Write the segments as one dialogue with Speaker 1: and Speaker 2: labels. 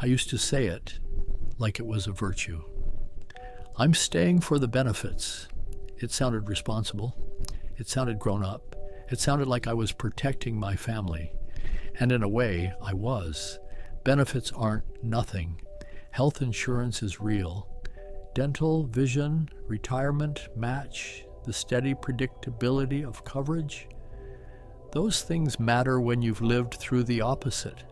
Speaker 1: I used to say it like it was a virtue. I'm staying for the benefits. It sounded responsible. It sounded grown up. It sounded like I was protecting my family. And in a way, I was. Benefits aren't nothing. Health insurance is real. Dental, vision, retirement, match, the steady predictability of coverage. Those things matter when you've lived through the opposite.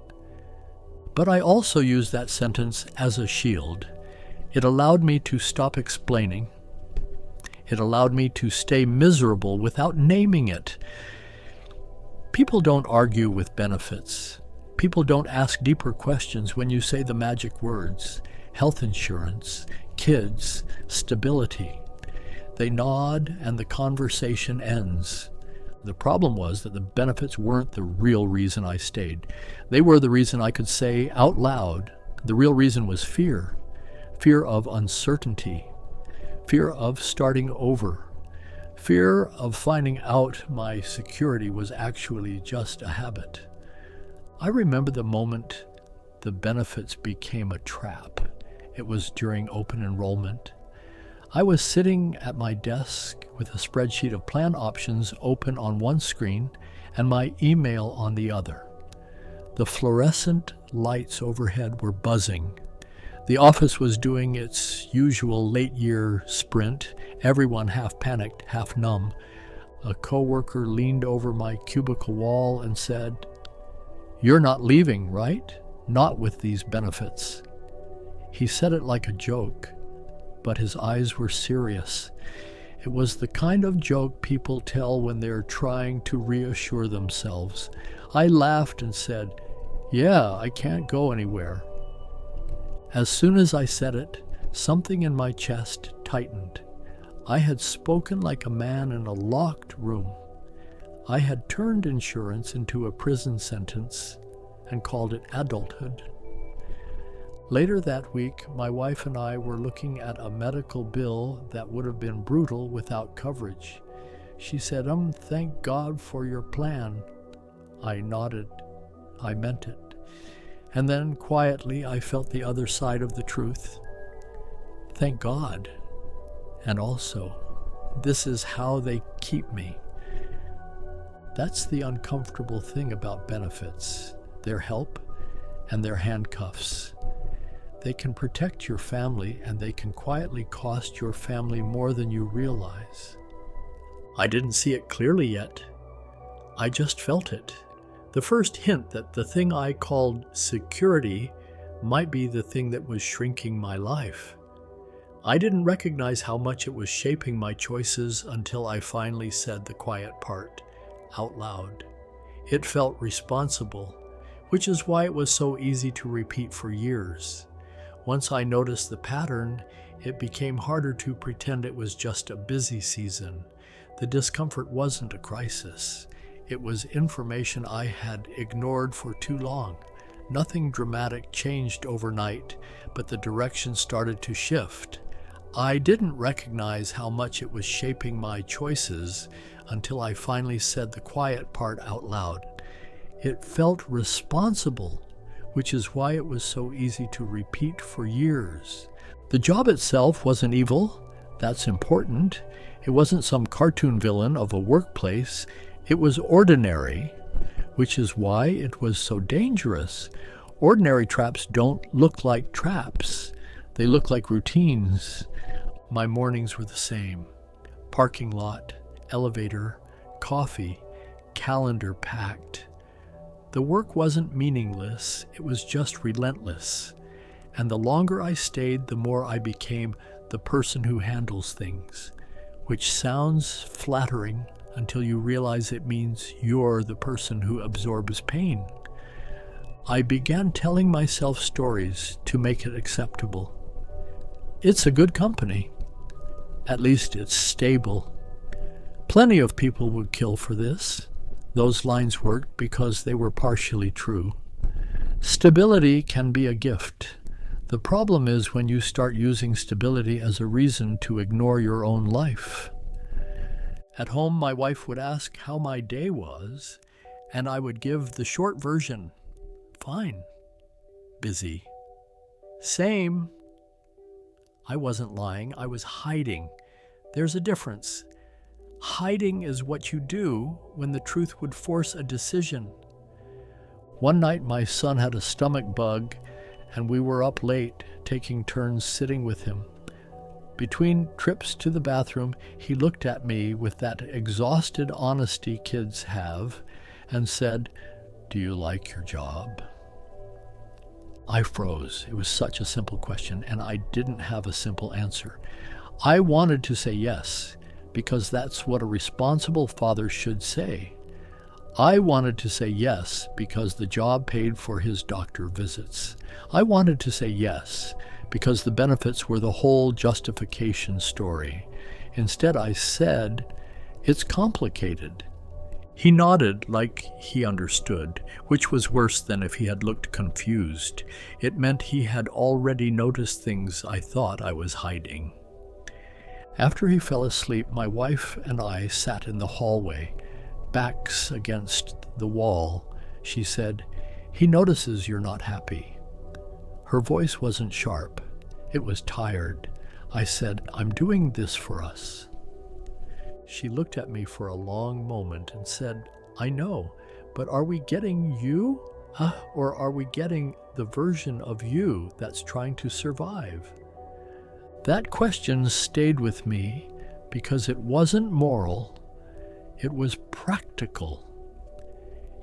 Speaker 1: But I also use that sentence as a shield. It allowed me to stop explaining. It allowed me to stay miserable without naming it. People don't argue with benefits. People don't ask deeper questions when you say the magic words: health insurance, kids, stability. They nod and the conversation ends. The problem was that the benefits weren't the real reason I stayed. They were the reason I could say out loud. The real reason was fear. Fear of uncertainty. Fear of starting over. Fear of finding out my security was actually just a habit. I remember the moment the benefits became a trap. It was during open enrollment. I was sitting at my desk with a spreadsheet of plan options open on one screen and my email on the other. The fluorescent lights overhead were buzzing. The office was doing its usual late-year sprint, everyone half panicked, half numb. A coworker leaned over my cubicle wall and said, "You're not leaving, right? Not with these benefits." He said it like a joke, but his eyes were serious. It was the kind of joke people tell when they're trying to reassure themselves. I laughed and said, "Yeah, I can't go anywhere." As soon as I said it, something in my chest tightened. I had spoken like a man in a locked room. I had turned insurance into a prison sentence and called it adulthood. Later that week, my wife and I were looking at a medical bill that would have been brutal without coverage. She said, "Thank God for your plan." I nodded. I meant it. And then, quietly, I felt the other side of the truth. Thank God. And also, this is how they keep me. That's the uncomfortable thing about benefits. Their help and their handcuffs. They can protect your family, and they can quietly cost your family more than you realize. I didn't see it clearly yet. I just felt it. The first hint that the thing I called security might be the thing that was shrinking my life. I didn't recognize how much it was shaping my choices until I finally said the quiet part out loud. It felt responsible, which is why it was so easy to repeat for years. Once I noticed the pattern, it became harder to pretend it was just a busy season. The discomfort wasn't a crisis. It was information I had ignored for too long. Nothing dramatic changed overnight, but the direction started to shift. I didn't recognize how much it was shaping my choices until I finally said the quiet part out loud. It felt responsible, which is why it was so easy to repeat for years. The job itself wasn't evil. That's important. It wasn't some cartoon villain of a workplace. It was ordinary, which is why it was so dangerous. Ordinary traps don't look like traps. They look like routines. My mornings were the same. Parking lot, elevator, coffee, calendar packed. The work wasn't meaningless, it was just relentless. And the longer I stayed, the more I became the person who handles things, which sounds flattering until you realize it means you're the person who absorbs pain. I began telling myself stories to make it acceptable. It's a good company. At least it's stable. Plenty of people would kill for this. Those lines worked because they were partially true. Stability can be a gift. The problem is when you start using stability as a reason to ignore your own life. At home, my wife would ask how my day was, and I would give the short version. Fine. Busy. Same. I wasn't lying. I was hiding. There's a difference. Hiding is what you do when the truth would force a decision. One night my son had a stomach bug and we were up late, taking turns sitting with him. Between trips to the bathroom, he looked at me with that exhausted honesty kids have and said, "Do you like your job?" I froze. It was such a simple question, and I didn't have a simple answer. I wanted to say yes, because that's what a responsible father should say. I wanted to say yes because the job paid for his doctor visits. I wanted to say yes because the benefits were the whole justification story. Instead, I said, "It's complicated." He nodded like he understood, which was worse than if he had looked confused. It meant he had already noticed things I thought I was hiding. After he fell asleep, my wife and I sat in the hallway, backs against the wall. She said, "He notices you're not happy." Her voice wasn't sharp. It was tired. I said, "I'm doing this for us." She looked at me for a long moment and said, "I know, but are we getting you? Or are we getting the version of you that's trying to survive?" That question stayed with me because it wasn't moral, it was practical.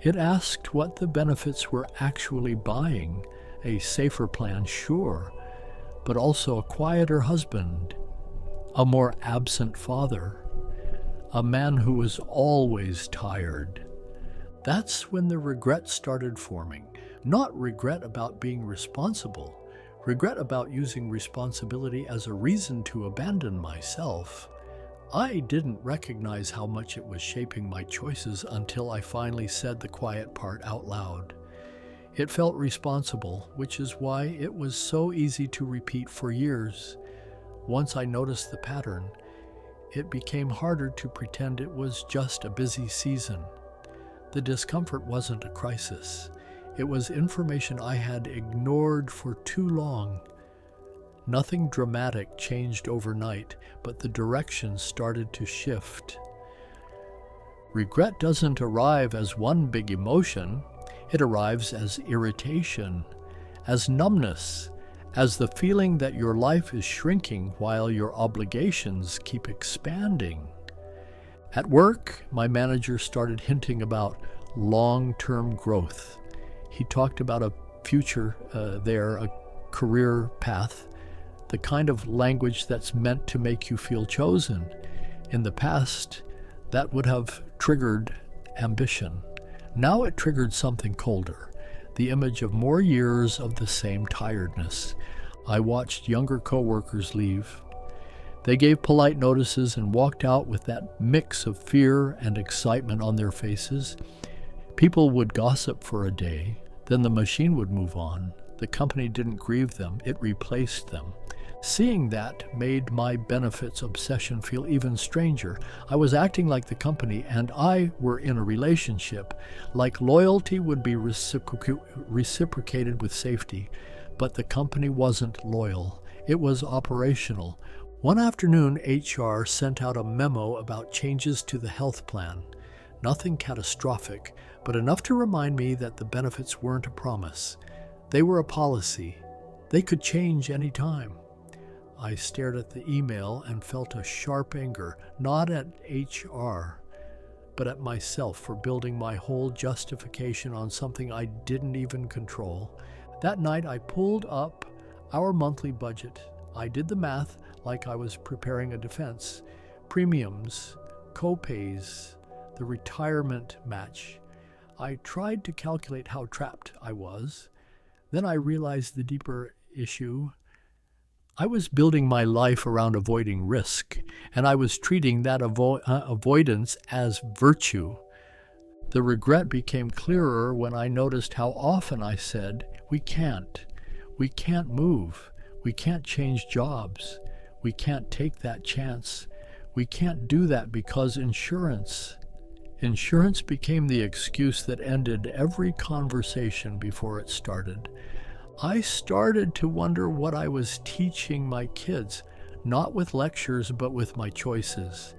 Speaker 1: It asked what the benefits were actually buying. A safer plan, sure, but also a quieter husband, a more absent father, a man who was always tired. That's when the regret started forming. Not regret about being responsible, regret about using responsibility as a reason to abandon myself. I didn't recognize how much it was shaping my choices until I finally said the quiet part out loud. It felt responsible, which is why it was so easy to repeat for years. Once I noticed the pattern, it became harder to pretend it was just a busy season. The discomfort wasn't a crisis. It was information I had ignored for too long. Nothing dramatic changed overnight, but the direction started to shift. Regret doesn't arrive as one big emotion. It arrives as irritation, as numbness, as the feeling that your life is shrinking while your obligations keep expanding. At work, my manager started hinting about long-term growth. He talked about a future a career path, the kind of language that's meant to make you feel chosen. In the past, that would have triggered ambition. Now it triggered something colder, the image of more years of the same tiredness. I watched younger coworkers leave. They gave polite notices and walked out with that mix of fear and excitement on their faces. People would gossip for a day, then the machine would move on. The company didn't grieve them, it replaced them. Seeing that made my benefits obsession feel even stranger. I was acting like the company and I were in a relationship, like loyalty would be reciprocated with safety. But the company wasn't loyal. It was operational. One afternoon, HR sent out a memo about changes to the health plan. Nothing catastrophic, but enough to remind me that the benefits weren't a promise. They were a policy. They could change any time. I stared at the email and felt a sharp anger, not at HR, but at myself for building my whole justification on something I didn't even control. That night I pulled up our monthly budget. I did the math like I was preparing a defense. Premiums, co-pays, the retirement match. I tried to calculate how trapped I was. Then I realized the deeper issue. I was building my life around avoiding risk, and I was treating that avoidance as virtue. The regret became clearer when I noticed how often I said, we can't move, we can't change jobs, we can't take that chance, we can't do that because insurance. Insurance became the excuse that ended every conversation before it started. I started to wonder what I was teaching my kids, not with lectures, but with my choices.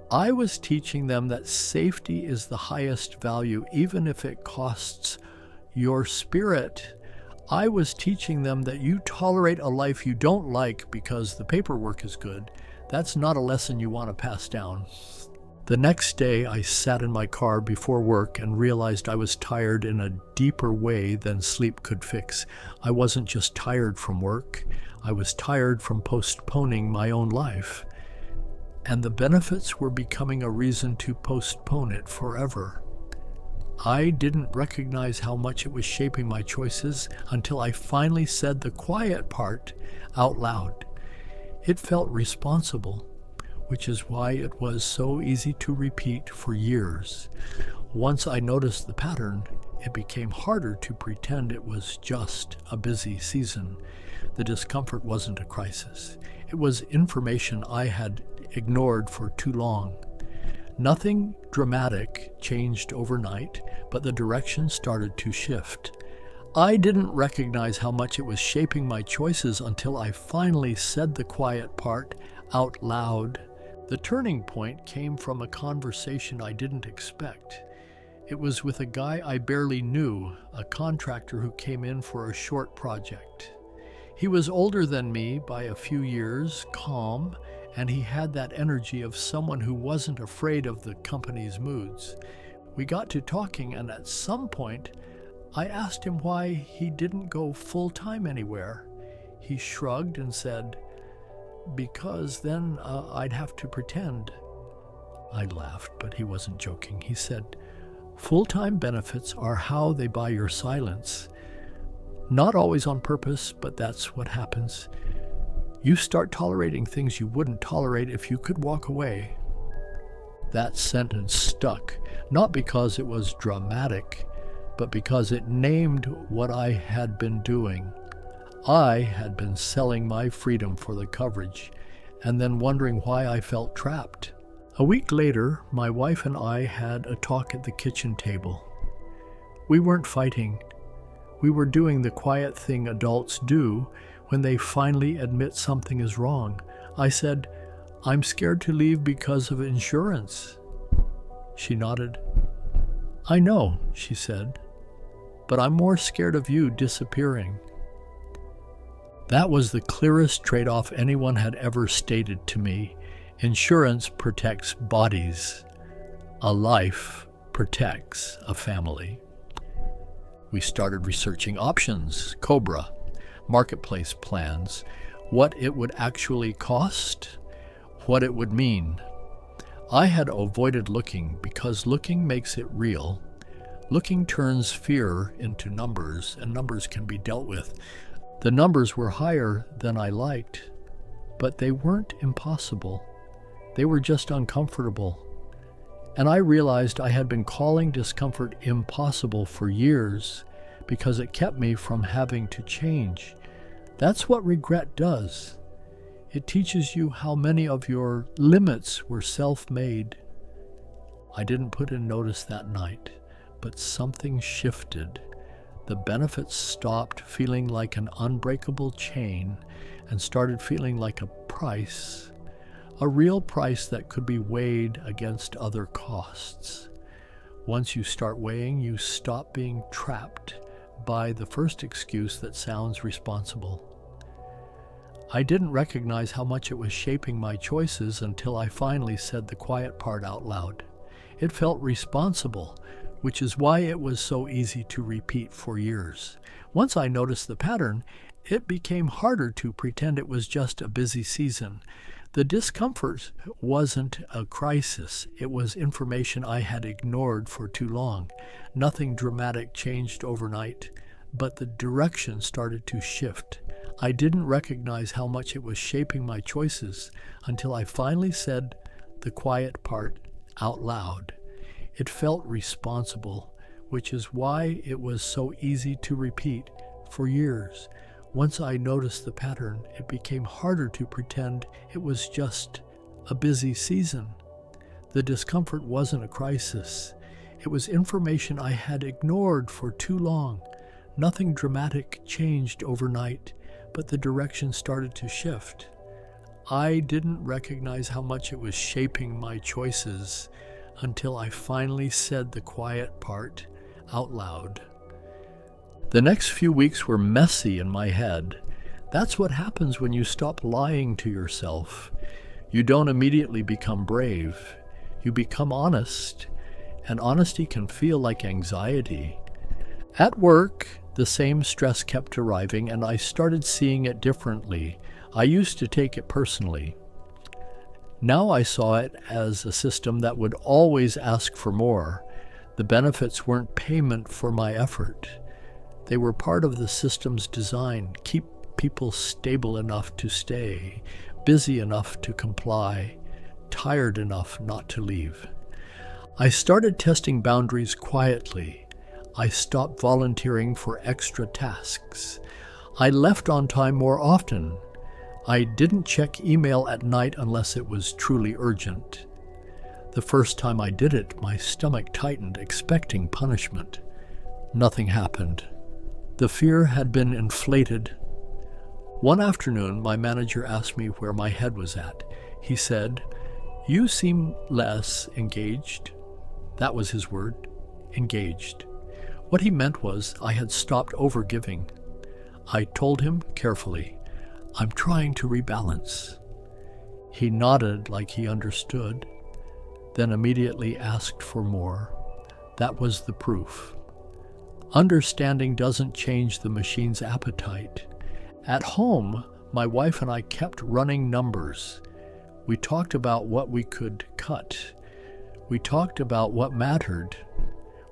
Speaker 1: I was teaching them that safety is the highest value, even if it costs your spirit. I was teaching them that you tolerate a life you don't like because the paperwork is good. That's not a lesson you want to pass down. The next day, I sat in my car before work and realized I was tired in a deeper way than sleep could fix. I wasn't just tired from work. I was tired from postponing my own life. And the benefits were becoming a reason to postpone it forever. I didn't recognize how much it was shaping my choices until I finally said the quiet part out loud. It felt responsible, which is why it was so easy to repeat for years. Once I noticed the pattern, it became harder to pretend it was just a busy season. The discomfort wasn't a crisis. It was information I had ignored for too long. Nothing dramatic changed overnight, but the direction started to shift. I didn't recognize how much it was shaping my choices until I finally said the quiet part out loud. The turning point came from a conversation I didn't expect. It was with a guy I barely knew, a contractor who came in for a short project. He was older than me by a few years, calm, and he had that energy of someone who wasn't afraid of the company's moods. We got to talking, and at some point, I asked him why he didn't go full-time anywhere. He shrugged and said, "Because then I'd have to pretend." I laughed, but he wasn't joking. He said, "Full-time benefits are how they buy your silence. Not always on purpose, but that's what happens. You start tolerating things you wouldn't tolerate if you could walk away." That sentence stuck, not because it was dramatic, but because it named what I had been doing. I had been selling my freedom for the coverage, and then wondering why I felt trapped. A week later, my wife and I had a talk at the kitchen table. We weren't fighting. We were doing the quiet thing adults do when they finally admit something is wrong. I said, "I'm scared to leave because of insurance." She nodded. "I know," she said, "but I'm more scared of you disappearing." That was the clearest trade-off anyone had ever stated to me. Insurance protects bodies. A life protects a family. We started researching options, COBRA, marketplace plans, what it would actually cost, what it would mean. I had avoided looking because looking makes it real. Looking turns fear into numbers, and numbers can be dealt with. The numbers were higher than I liked, but they weren't impossible. They were just uncomfortable. And I realized I had been calling discomfort impossible for years because it kept me from having to change. That's what regret does. It teaches you how many of your limits were self-made. I didn't put in notice that night, but something shifted. The benefits stopped feeling like an unbreakable chain and started feeling like a price, a real price that could be weighed against other costs. Once you start weighing, you stop being trapped by the first excuse that sounds responsible. I didn't recognize how much it was shaping my choices until I finally said the quiet part out loud. It felt responsible, which is why it was so easy to repeat for years. Once I noticed the pattern, it became harder to pretend it was just a busy season. The discomfort wasn't a crisis. It was information I had ignored for too long. Nothing dramatic changed overnight, but the direction started to shift. I didn't recognize how much it was shaping my choices until I finally said the quiet part out loud. It felt responsible, which is why it was so easy to repeat for years. Once I noticed the pattern, it became harder to pretend it was just a busy season. The discomfort wasn't a crisis. It was information I had ignored for too long. Nothing dramatic changed overnight, but the direction started to shift. I didn't recognize how much it was shaping my choices until I finally said the quiet part out loud. The next few weeks were messy in my head. That's what happens when you stop lying to yourself. You don't immediately become brave. You become honest, and honesty can feel like anxiety. At work, the same stress kept arriving, and I started seeing it differently. I used to take it personally. Now I saw it as a system that would always ask for more. The benefits weren't payment for my effort. They were part of the system's design. Keep people stable enough to stay, busy enough to comply, tired enough not to leave. I started testing boundaries quietly. I stopped volunteering for extra tasks. I left on time more often. I didn't check email at night unless it was truly urgent. The first time I did it, my stomach tightened, expecting punishment. Nothing happened. The fear had been inflated. One afternoon, my manager asked me where my head was at. He said, "You seem less engaged." That was his word, engaged. What he meant was I had stopped overgiving. I told him carefully, "I'm trying to rebalance." He nodded like he understood, then immediately asked for more. That was the proof. Understanding doesn't change the machine's appetite. At home, my wife and I kept running numbers. We talked about what we could cut. We talked about what mattered.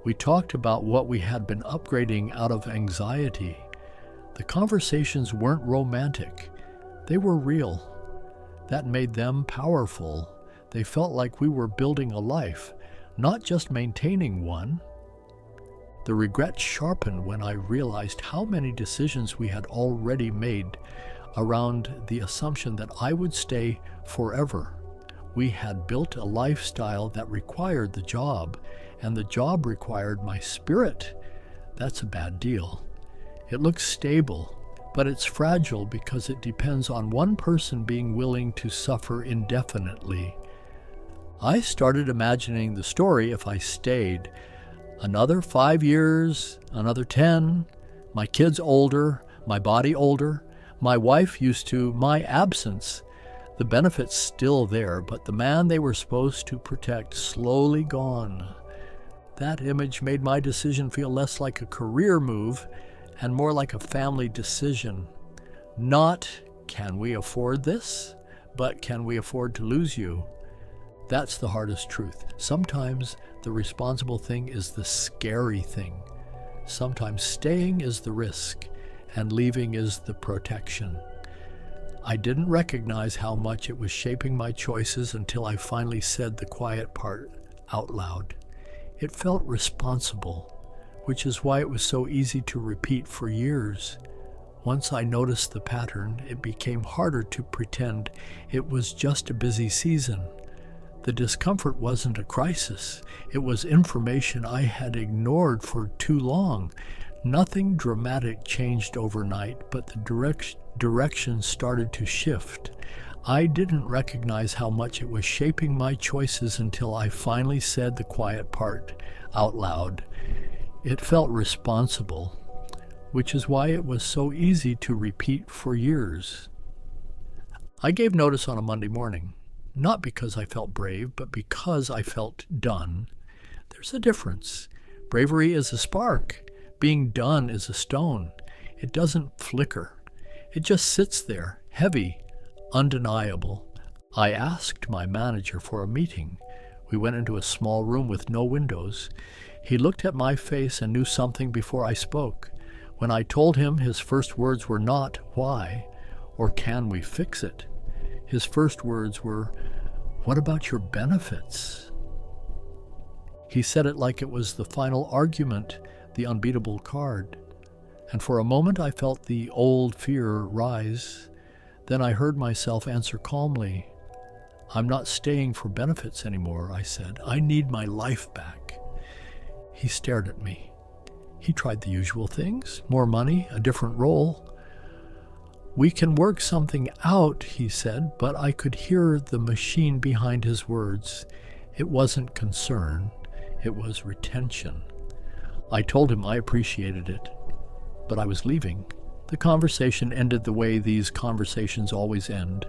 Speaker 1: We talked about what we had been upgrading out of anxiety. The conversations weren't romantic. They were real. That made them powerful. They felt like we were building a life, not just maintaining one. The regret sharpened when I realized how many decisions we had already made around the assumption that I would stay forever. We had built a lifestyle that required the job, and the job required my spirit. That's a bad deal. It looks stable, but it's fragile because it depends on one person being willing to suffer indefinitely. I started imagining the story if I stayed. Another 5 years, another 10, my kids older, my body older, my wife used to my absence. The benefits still there, but the man they were supposed to protect slowly gone. That image made my decision feel less like a career move and more like a family decision. Not, can we afford this? But can we afford to lose you? That's the hardest truth. Sometimes the responsible thing is the scary thing. Sometimes staying is the risk, and leaving is the protection. I didn't recognize how much it was shaping my choices until I finally said the quiet part out loud. It felt responsible, which is why it was so easy to repeat for years. Once I noticed the pattern, it became harder to pretend it was just a busy season. The discomfort wasn't a crisis. It was information I had ignored for too long. Nothing dramatic changed overnight, but the direction started to shift. I didn't recognize how much it was shaping my choices until I finally said the quiet part out loud. It felt responsible, which is why it was so easy to repeat for years. I gave notice on a Monday morning. Not because I felt brave, but because I felt done. There's a difference. Bravery is a spark. Being done is a stone. It doesn't flicker. It just sits there, heavy, undeniable. I asked my manager for a meeting. We went into a small room with no windows. He looked at my face and knew something before I spoke. When I told him, his first words were not, "Why?" or "Can we fix it?" His first words were, "What about your benefits?" He said it like it was the final argument, the unbeatable card. And for a moment I felt the old fear rise. Then I heard myself answer calmly, "I'm not staying for benefits anymore," I said. "I need my life back." He stared at me. He tried the usual things, more money, a different role. We can work something out, he said, but I could hear the machine behind his words. It wasn't concern, it was retention. I told him I appreciated it, but I was leaving. The conversation ended the way these conversations always end.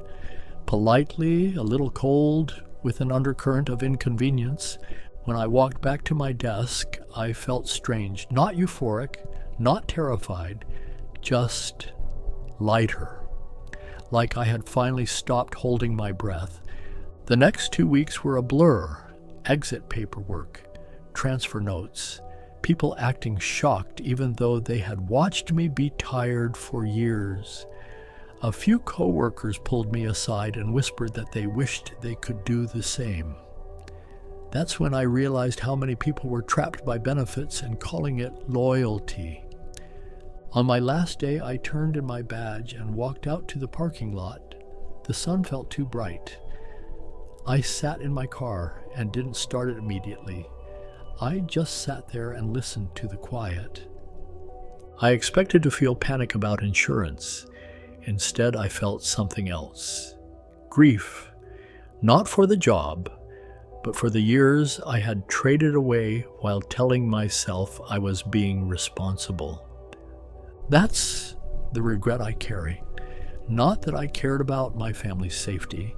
Speaker 1: Politely, a little cold, with an undercurrent of inconvenience. When I walked back to my desk, I felt strange, not euphoric, not terrified, just lighter, like I had finally stopped holding my breath. The next 2 weeks were a blur. Exit paperwork, transfer notes, people acting shocked even though they had watched me be tired for years. A few coworkers pulled me aside and whispered that they wished they could do the same. That's when I realized how many people were trapped by benefits and calling it loyalty. On my last day, I turned in my badge and walked out to the parking lot. The sun felt too bright. I sat in my car and didn't start it immediately. I just sat there and listened to the quiet. I expected to feel panic about insurance. Instead, I felt something else. Grief, not for the job, but for the years I had traded away while telling myself I was being responsible. That's the regret I carry. Not that I cared about my family's safety,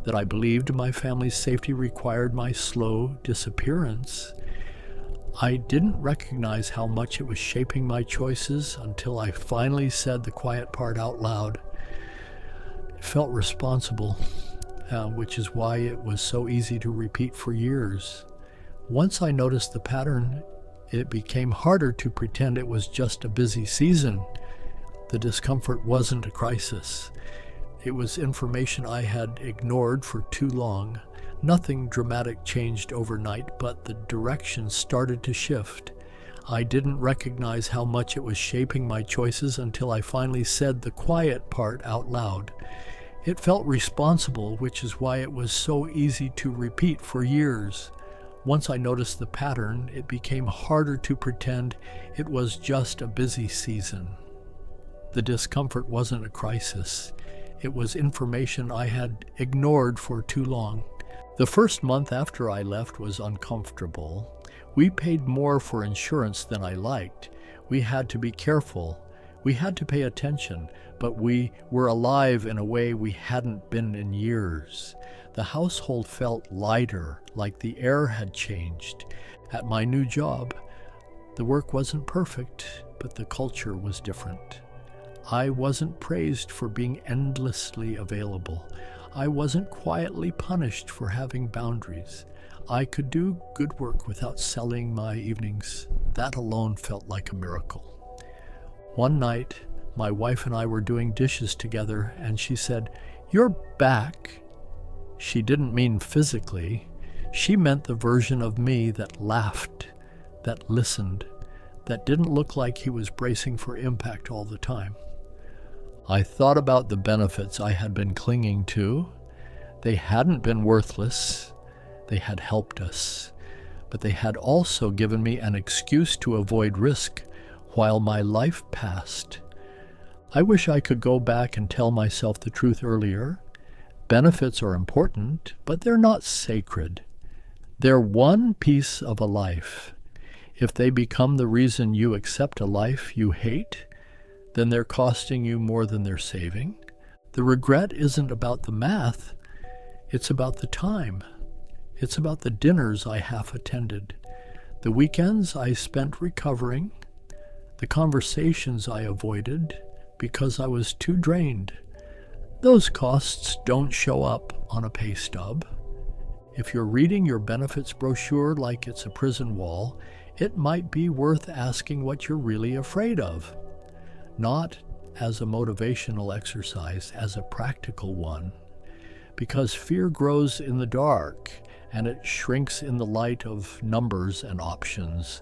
Speaker 1: that I believed my family's safety required my slow disappearance. I didn't recognize how much it was shaping my choices until I finally said the quiet part out loud. I felt responsible, which is why it was so easy to repeat for years. Once I noticed the pattern, it became harder to pretend it was just a busy season. The discomfort wasn't a crisis. It was information I had ignored for too long. Nothing dramatic changed overnight, but the direction started to shift. I didn't recognize how much it was shaping my choices until I finally said the quiet part out loud. It felt responsible, which is why it was so easy to repeat for years. Once I noticed the pattern, it became harder to pretend it was just a busy season. The discomfort wasn't a crisis. It was information I had ignored for too long. The first month after I left was uncomfortable. We paid more for insurance than I liked. We had to be careful. We had to pay attention, but we were alive in a way we hadn't been in years. The household felt lighter, like the air had changed. At my new job, the work wasn't perfect, but the culture was different. I wasn't praised for being endlessly available. I wasn't quietly punished for having boundaries. I could do good work without selling my evenings. That alone felt like a miracle. One night, my wife and I were doing dishes together, and she said, "You're back." She didn't mean physically. She meant the version of me that laughed, that listened, that didn't look like he was bracing for impact all the time. I thought about the benefits I had been clinging to. They hadn't been worthless. They had helped us. But they had also given me an excuse to avoid risk while my life passed. I wish I could go back and tell myself the truth earlier. Benefits are important, but they're not sacred. They're one piece of a life. If they become the reason you accept a life you hate, then they're costing you more than they're saving. The regret isn't about the math. It's about the time. It's about the dinners I half attended, the weekends I spent recovering, the conversations I avoided because I was too drained. Those costs don't show up on a pay stub. If you're reading your benefits brochure like it's a prison wall, it might be worth asking what you're really afraid of. Not as a motivational exercise, as a practical one. Because fear grows in the dark, and it shrinks in the light of numbers and options.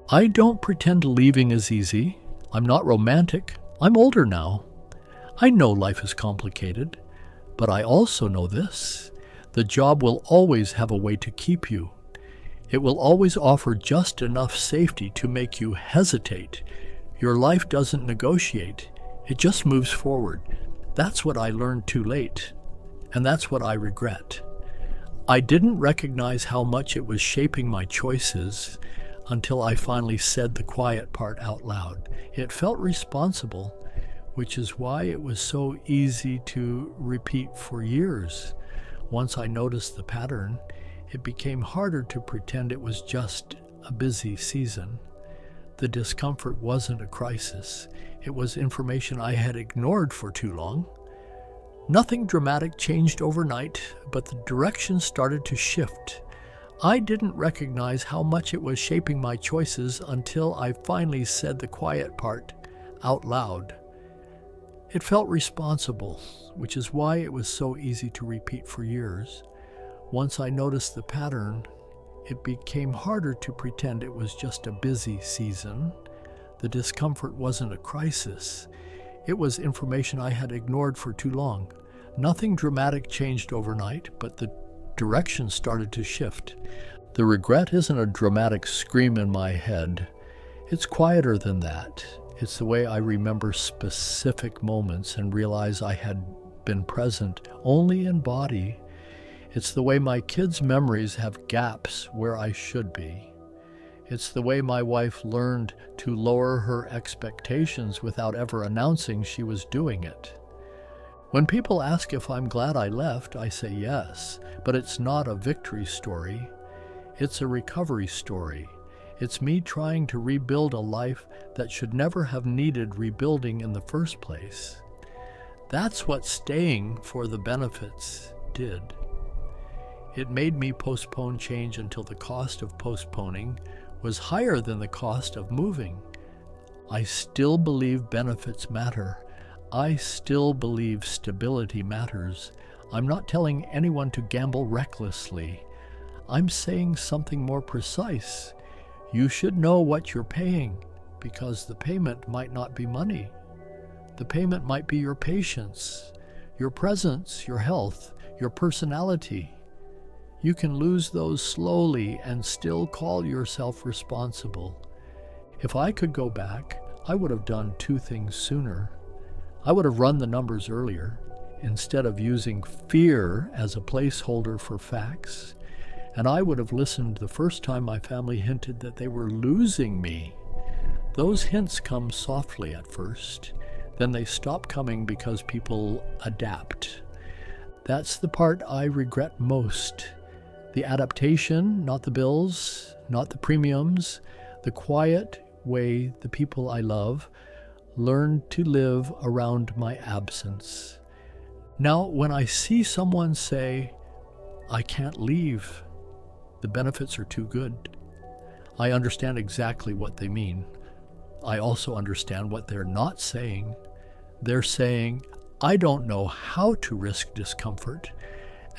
Speaker 1: I don't pretend leaving is easy. I'm not romantic. I'm older now. I know life is complicated, but I also know this. The job will always have a way to keep you. It will always offer just enough safety to make you hesitate. Your life doesn't negotiate. It just moves forward. That's what I learned too late, and that's what I regret. I didn't recognize how much it was shaping my choices until I finally said the quiet part out loud. It felt responsible, which is why it was so easy to repeat for years. Once I noticed the pattern, it became harder to pretend it was just a busy season. The discomfort wasn't a crisis. It was information I had ignored for too long. Nothing dramatic changed overnight, but the direction started to shift. I didn't recognize how much it was shaping my choices until I finally said the quiet part out loud. It felt responsible, which is why it was so easy to repeat for years. Once I noticed the pattern, it became harder to pretend it was just a busy season. The discomfort wasn't a crisis. It was information I had ignored for too long. Nothing dramatic changed overnight, but the direction started to shift. The regret isn't a dramatic scream in my head. It's quieter than that. It's the way I remember specific moments and realize I had been present only in body. It's the way my kids' memories have gaps where I should be. It's the way my wife learned to lower her expectations without ever announcing she was doing it. When people ask if I'm glad I left, I say yes, but it's not a victory story. It's a recovery story. It's me trying to rebuild a life that should never have needed rebuilding in the first place. That's what staying for the benefits did. It made me postpone change until the cost of postponing was higher than the cost of moving. I still believe benefits matter. I still believe stability matters. I'm not telling anyone to gamble recklessly. I'm saying something more precise. You should know what you're paying, because the payment might not be money. The payment might be your patience, your presence, your health, your personality. You can lose those slowly and still call yourself responsible. If I could go back, I would have done two things sooner. I would have run the numbers earlier, instead of using fear as a placeholder for facts. And I would have listened the first time my family hinted that they were losing me. Those hints come softly at first, then they stop coming because people adapt. That's the part I regret most. The adaptation, not the bills, not the premiums, the quiet way the people I love learned to live around my absence. Now, when I see someone say, "I can't leave, the benefits are too good," I understand exactly what they mean. I also understand what they're not saying. They're saying, "I don't know how to risk discomfort,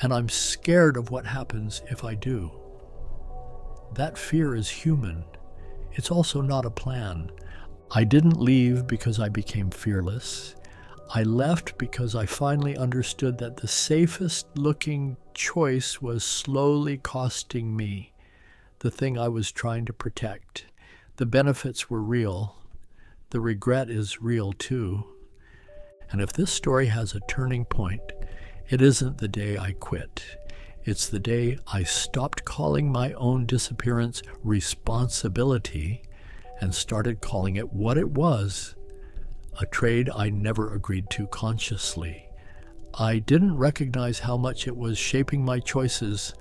Speaker 1: and I'm scared of what happens if I do." That fear is human. It's also not a plan. I didn't leave because I became fearless. I left because I finally understood that the safest looking choice was slowly costing me the thing I was trying to protect. The benefits were real. The regret is real too. And if this story has a turning point, it isn't the day I quit. It's the day I stopped calling my own disappearance responsibility and started calling it what it was, a trade I never agreed to consciously. I didn't recognize how much it was shaping my choices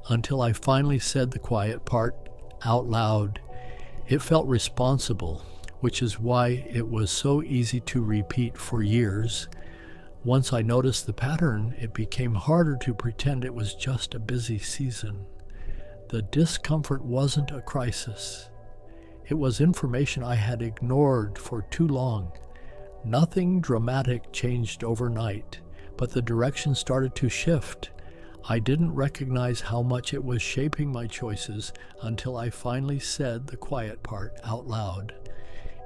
Speaker 1: until I finally said the quiet part out loud. It felt responsible, which is why it was so easy to repeat for years. Once I noticed the pattern, it became harder to pretend it was just a busy season. The discomfort wasn't a crisis. It was information I had ignored for too long. Nothing dramatic changed overnight, but the direction started to shift. I didn't recognize how much it was shaping my choices until I finally said the quiet part out loud.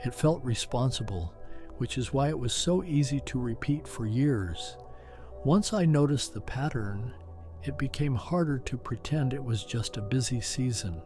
Speaker 1: It felt responsible, which is why it was so easy to repeat for years. Once I noticed the pattern, it became harder to pretend it was just a busy season.